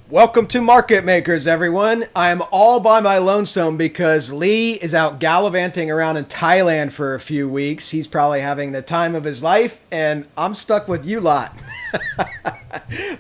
Welcome to Market Makers, everyone. I'm all by my lonesome because Lee is out gallivanting around in Thailand for a few weeks. He's probably having the time of his life, and I'm stuck with you lot.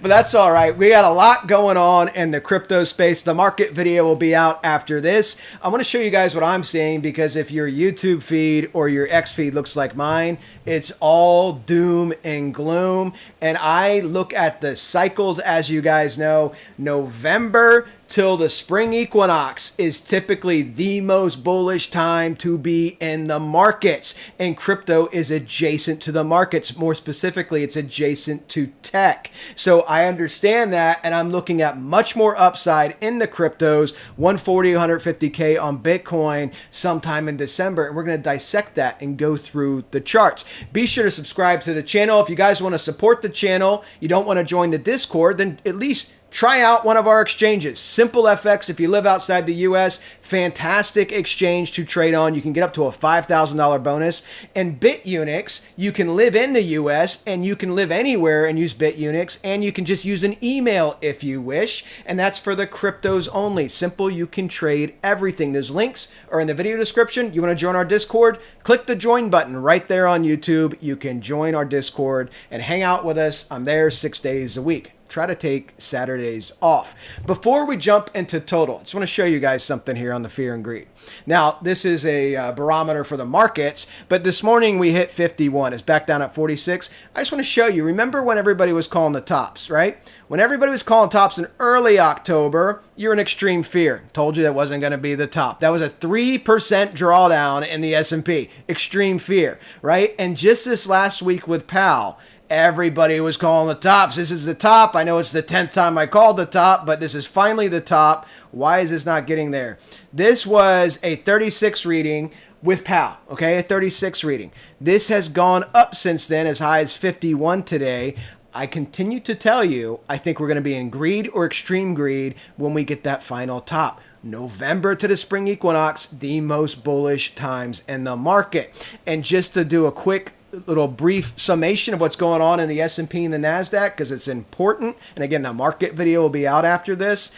But that's all right. We got a lot going on in the crypto space. The market video will be out after this. I want to show you guys what I'm seeing because if your YouTube feed or your X feed looks like mine, it's all doom and gloom. And I look at the cycles, as you guys know, November till the spring equinox is typically the most bullish time to be in the markets. And crypto is adjacent to the markets. More specifically, it's adjacent to tech. So I understand that, and I'm looking at much more upside in the cryptos, 140, 150K on Bitcoin sometime in December. And we're going to dissect that and go through the charts. Be sure to subscribe to the channel. If you guys want to support the channel, you don't want to join the Discord, then at least try out one of our exchanges. SimpleFX, if you live outside the US, fantastic exchange to trade on. You can get up to a $5,000 bonus. And Bitunix, you can live in the US and you can live anywhere and use Bitunix, and you can just use an email if you wish. And that's for the cryptos only. Simple, you can trade everything. Those links are in the video description. You want to join our Discord? Click the join button right there on YouTube. You can join our Discord and hang out with us. I'm there 6 days a week. Try to take Saturdays off. Before we jump into total, I just want to show you guys something here on the fear and greed. Now, this is a barometer for the markets, but this morning we hit 51. It's back down at 46. I just want to show you, remember when everybody was calling the tops, right? When everybody was calling tops in early October, you're in extreme fear. Told you that wasn't going to be the top. That was a 3% drawdown in the S&P. Extreme fear, right? And just this last week with Powell, everybody was calling the tops. This is the top. I know it's the 10th time I called the top, but this is finally the top. Why is this not getting there? This was a 36 reading with Powell, okay? A 36 reading. This has gone up since then, as high as 51 today. I continue to tell you, I think we're going to be in greed or extreme greed when we get that final top. November to the spring equinox, the most bullish times in the market. And just to do a quick little brief summation of what's going on in the S&P and the Nasdaq, because it's important. And again, the market video will be out after this.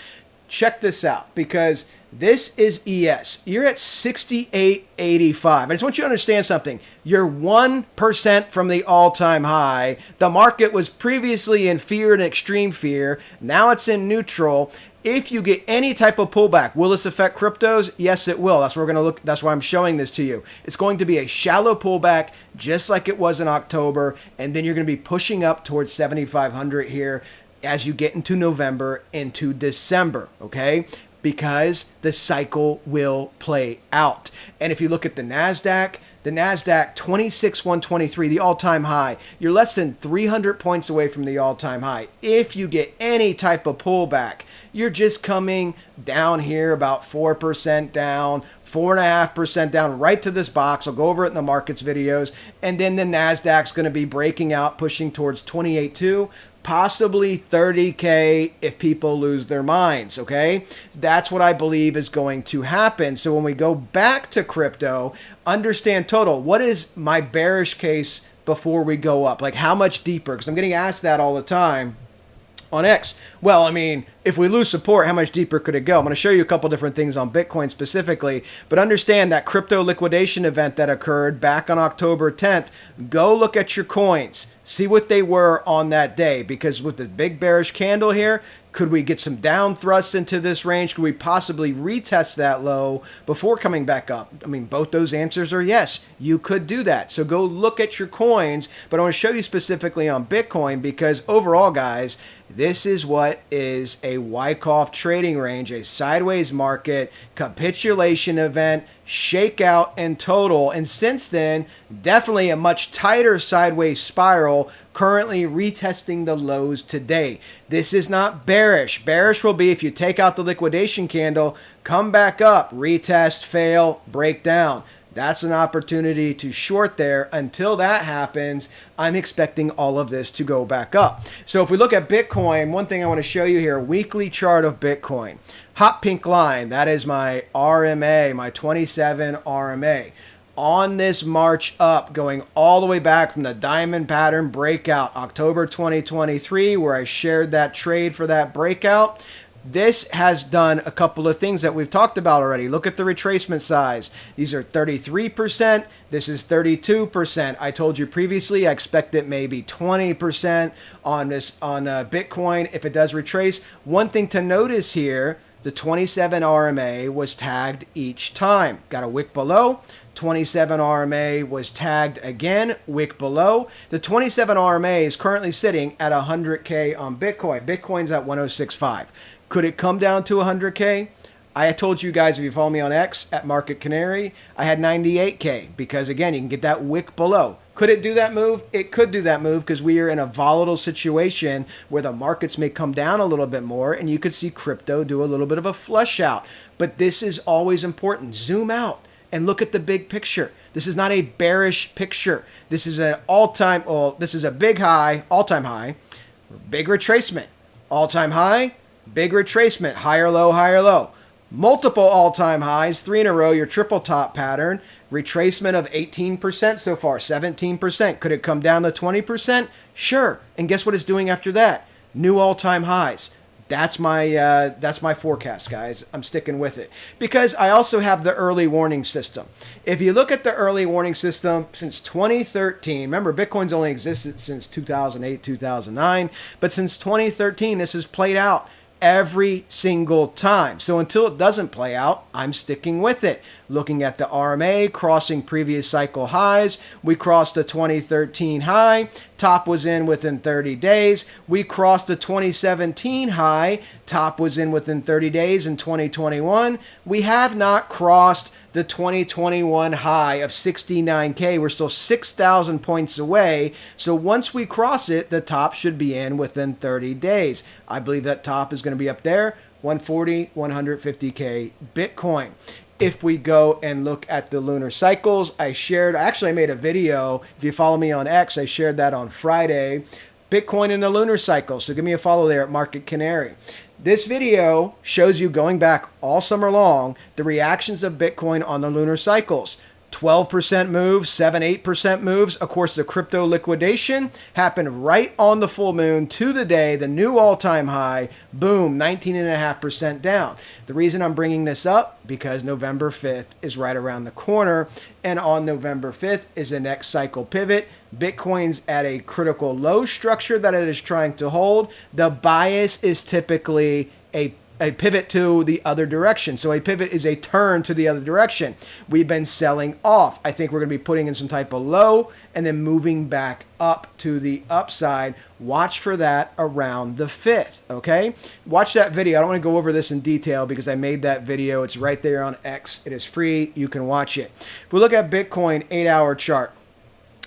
Check this out, because this is ES. You're at 68.85. I just want you to understand something. You're 1% from the all-time high. The market was previously in fear and extreme fear. Now it's in neutral. If you get any type of pullback, will this affect cryptos? Yes, it will. That's where we're going to look. That's why I'm showing this to you. It's going to be a shallow pullback, just like it was in October. And then you're going to be pushing up towards 7,500 here as you get into November, into December, okay? Because the cycle will play out. And if you look at the Nasdaq 26,123, the all-time high, you're less than 300 points away from the all-time high. If you get any type of pullback, you're just coming down here about 4% down, 4.5% down, right to this box. I'll go over it in the markets videos. And then the Nasdaq's going to be breaking out, pushing towards 28.2, possibly 30K if people lose their minds, okay? That's what I believe is going to happen. So when we go back to crypto, understand total. What is my bearish case before we go up? Like, how much deeper? Because I'm getting asked that all the time on X. Well, I mean, if we lose support, how much deeper could it go? I'm going to show you a couple different things on Bitcoin specifically, but understand that crypto liquidation event that occurred back on October 10th, go look at your coins, see what they were on that day, because with the big bearish candle here, could we get some down thrust into this range? Could we possibly retest that low before coming back up? I mean, both those answers are yes, you could do that. So go look at your coins, but I want to show you specifically on Bitcoin because overall, guys, this is what is a Wyckoff trading range, a sideways market, capitulation event, shakeout, and total. And since then, definitely a much tighter sideways spiral, currently retesting the lows today. This is not bearish. Bearish will be if you take out the liquidation candle, come back up, retest, fail, break down. That's an opportunity to short there. Until that happens, I'm expecting all of this to go back up. So if we look at Bitcoin, one thing I want to show you here, weekly chart of Bitcoin. Hot pink line, that is my RMA, my 27 RMA. on this march up, going all the way back from the diamond pattern breakout, October 2023, where I shared that trade for that breakout. This has done a couple of things that we've talked about already. Look at the retracement size. These are 33%. This is 32%. I told you previously I expect it maybe 20% on Bitcoin if it does retrace. One thing to notice here, the 27 RMA was tagged each time. Got a wick below. 27 RMA was tagged again, wick below. The 27 RMA is currently sitting at 100K on Bitcoin. Bitcoin's at 106.5. Could it come down to 100K? I told you guys, if you follow me on X at Market Canary, I had 98K because, again, you can get that wick below. Could it do that move? It could do that move because we are in a volatile situation where the markets may come down a little bit more and you could see crypto do a little bit of a flush out. But this is always important. Zoom out and look at the big picture. This is not a bearish picture. This is an all-time, well, this is a big high, all-time high, big retracement, all-time high, big retracement, higher low, higher low. Multiple all-time highs, 3 in a row, your triple top pattern, retracement of 18% so far, 17%. Could it come down to 20%? Sure. And guess what it's doing after that? New all-time highs. That's my forecast, guys. I'm sticking with it because I also have the early warning system. If you look at the early warning system since 2013, remember Bitcoin's only existed since 2008, 2009, but since 2013, this has played out every single time. So until it doesn't play out, I'm sticking with it. Looking at the RMA, crossing previous cycle highs. We crossed a 2013 high. Top was in within 30 days. We crossed a 2017 high. Top was in within 30 days in 2021. We have not crossed the 2021 high of 69K. We're still 6,000 points away. So once we cross it, the top should be in within 30 days. I believe that top is going to be up there, 140, 150K Bitcoin. If we go and look at the lunar cycles, I made a video. If you follow me on X, I shared that on Friday. Bitcoin in the lunar cycle. So give me a follow there at Market Canary. This video shows you going back all summer long, the reactions of Bitcoin on the lunar cycles. 12% moves, 7-8% moves. Of course, the crypto liquidation happened right on the full moon to the day, the new all-time high, boom, 19.5% down. The reason I'm bringing this up, because November 5th is right around the corner, and on November 5th is the next cycle pivot. Bitcoin's at a critical low structure that it is trying to hold. The bias is typically a pivot to the other direction. So a pivot is a turn to the other direction. We've been selling off. I think we're going to be putting in some type of low and then moving back up to the upside. Watch for that around the 5th, okay? Watch that video. I don't want to go over this in detail because I made that video. It's right there on X. It is free. You can watch it. If we look at Bitcoin 8-hour chart,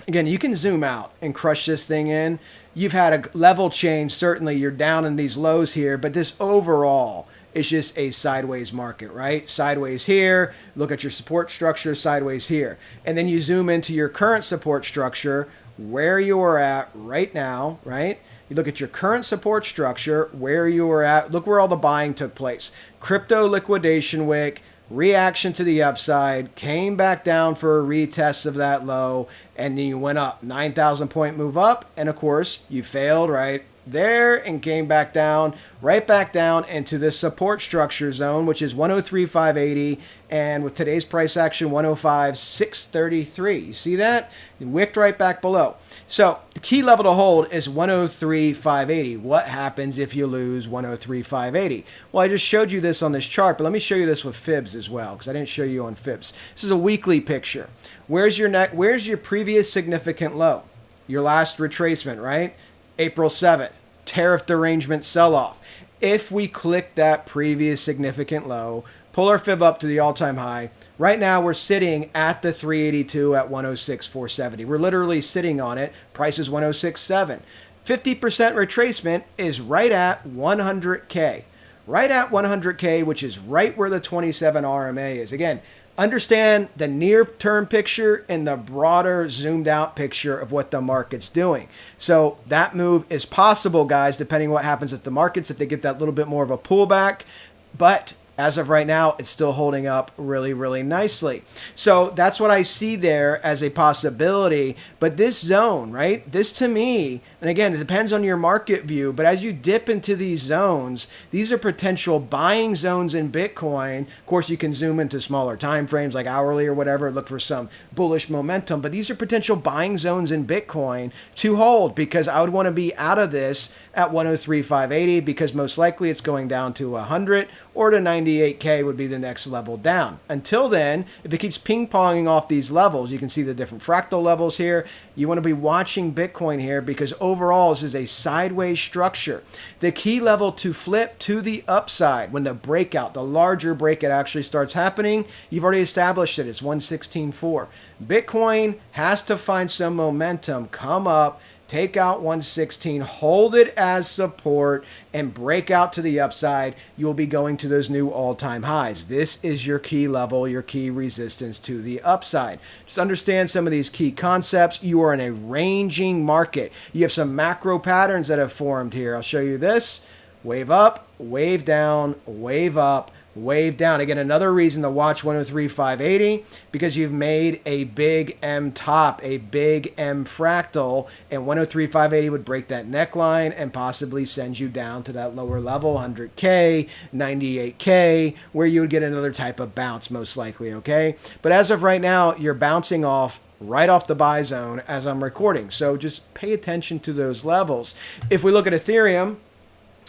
again, you can zoom out and crush this thing in. You've had a level change. Certainly, you're down in these lows here, but this overall is just a sideways market, right? Sideways here. Look at your support structure, sideways here. And then you zoom into your current support structure, where you are at right now, right? You look at your current support structure, where you are at. Look where all the buying took place. Crypto liquidation wick, reaction to the upside, came back down for a retest of that low, and then you went up. 9,000 point move up, and of course, you failed right there and came back down, right back down into the support structure zone, which is 103,580, and with today's price action, 105,633. You see that? It wicked right back below. So the key level to hold is 103,580. What happens if you lose 103,580? Well, I just showed you this on this chart, but let me show you this with fibs as well, because I didn't show you on fibs. This is a weekly picture. Where's your previous significant low? Your last retracement, right? April 7th, tariff derangement sell-off. If we click that previous significant low, pull our fib up to the all-time high, right now we're sitting at the 382 at 106,470. We're literally sitting on it. Price is 106.7. 50% retracement is right at 100K. Right at 100K, which is right where the 27 RMA is. Again, understand the near-term picture and the broader zoomed-out picture of what the market's doing. So that move is possible, guys, depending on what happens at the markets, if they get that little bit more of a pullback. But As of right now, it's still holding up really, really nicely. So that's what I see there as a possibility. But this zone, right? This to me, and again, it depends on your market view, but as you dip into these zones, these are potential buying zones in Bitcoin. Of course, you can zoom into smaller time frames like hourly or whatever, look for some bullish momentum, but these are potential buying zones in Bitcoin to hold, because I would want to be out of this at 103,580 because most likely it's going down to 100 or to 98K would be the next level down. Until then, if it keeps ping-ponging off these levels, you can see the different fractal levels here. You want to be watching Bitcoin here because overall this is a sideways structure. The key level to flip to the upside when the breakout, the larger breakout actually starts happening, you've already established it. It's 116.4. Bitcoin has to find some momentum, come up, take out 116, hold it as support, and break out to the upside. You'll be going to those new all-time highs. This is your key level, your key resistance to the upside. Just understand some of these key concepts. You are in a ranging market. You have some macro patterns that have formed here. I'll show you this. Wave up, wave down, wave up, wave down. Again, another reason to watch 103,580 because you've made a big M top, a big M fractal, and 103,580 would break that neckline and possibly send you down to that lower level, 100K, 98K, where you would get another type of bounce most likely, okay? But as of right now, you're bouncing off right off the buy zone as I'm recording. So just pay attention to those levels. If we look at Ethereum,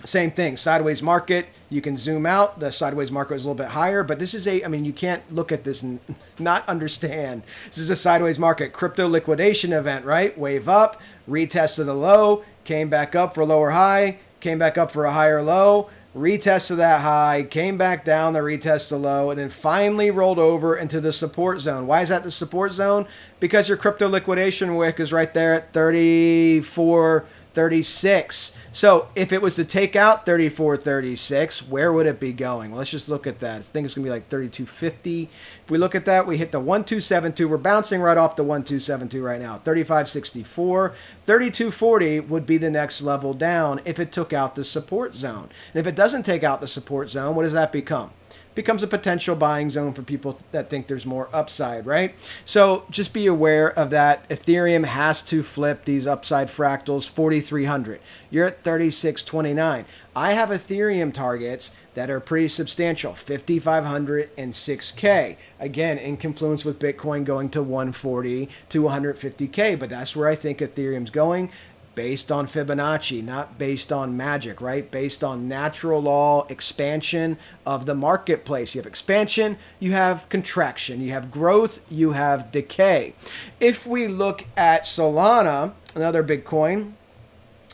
same thing, sideways market. You can zoom out. The sideways market is a little bit higher, but this is I mean, you can't look at this and not understand. This is a sideways market crypto liquidation event, right? Wave up, retest to the low, came back up for a lower high, came back up for a higher low, retest to that high, came back down, the retest to low, and then finally rolled over into the support zone. Why is that the support zone? Because your crypto liquidation wick is right there at 34.36. So if it was to take out 34.36, where would it be going? Well, let's just look at that. I think it's going to be like 32.50. If we look at that, we hit the 1272. We're bouncing right off the 1272 right now. 35.64. 32.40 would be the next level down if it took out the support zone. And if it doesn't take out the support zone, what does that become? Becomes a potential buying zone for people that think there's more upside, right? So just be aware of that. Ethereum has to flip these upside fractals, 4,300. You're at 36.29. I have Ethereum targets that are pretty substantial, 5,500 and 6K. Again, in confluence with Bitcoin going to 140 to 150K, but that's where I think Ethereum's going. Based on Fibonacci, not based on magic, right? Based on natural law expansion of the marketplace. You have expansion, you have contraction, you have growth, you have decay. If we look at Solana, another big coin,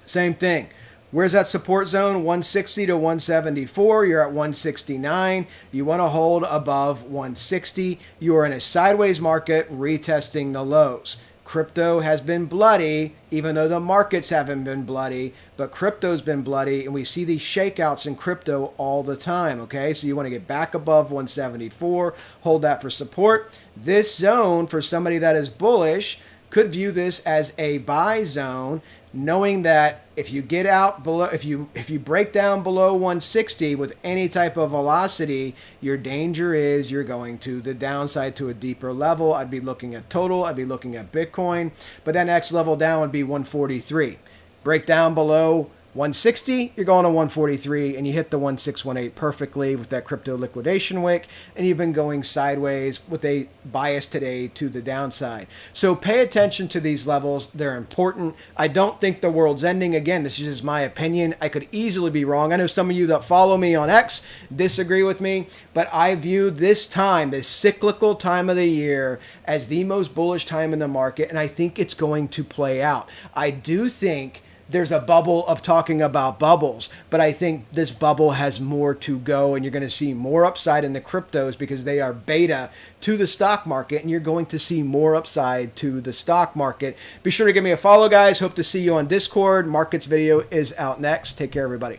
same thing. Where's that support zone? 160 to 174. You're at 169. You want to hold above 160. You are in a sideways market retesting the lows. Crypto has been bloody, even though the markets haven't been bloody, but crypto's been bloody, and we see these shakeouts in crypto all the time, okay? So you want to get back above 174, hold that for support. This zone, for somebody that is bullish, could view this as a buy zone, knowing that if you get out below, if you break down below 160 with any type of velocity, your danger is you're going to the downside to a deeper level. I'd be looking at total, I'd be looking at Bitcoin, but that next level down would be 143. Break down below 160, you're going to 143, and you hit the 1618 perfectly with that crypto liquidation wick, and you've been going sideways with a bias today to the downside. So pay attention to these levels. They're important. I don't think the world's ending. Again, this is just my opinion. I could easily be wrong. I know some of you that follow me on X disagree with me, but I view this time, this cyclical time of the year, as the most bullish time in the market, and I think it's going to play out. I do think there's a bubble of talking about bubbles, but I think this bubble has more to go, and you're going to see more upside in the cryptos because they are beta to the stock market, and you're going to see more upside to the stock market. Be sure to give me a follow, guys. Hope to see you on Discord. Markets video is out next. Take care, everybody.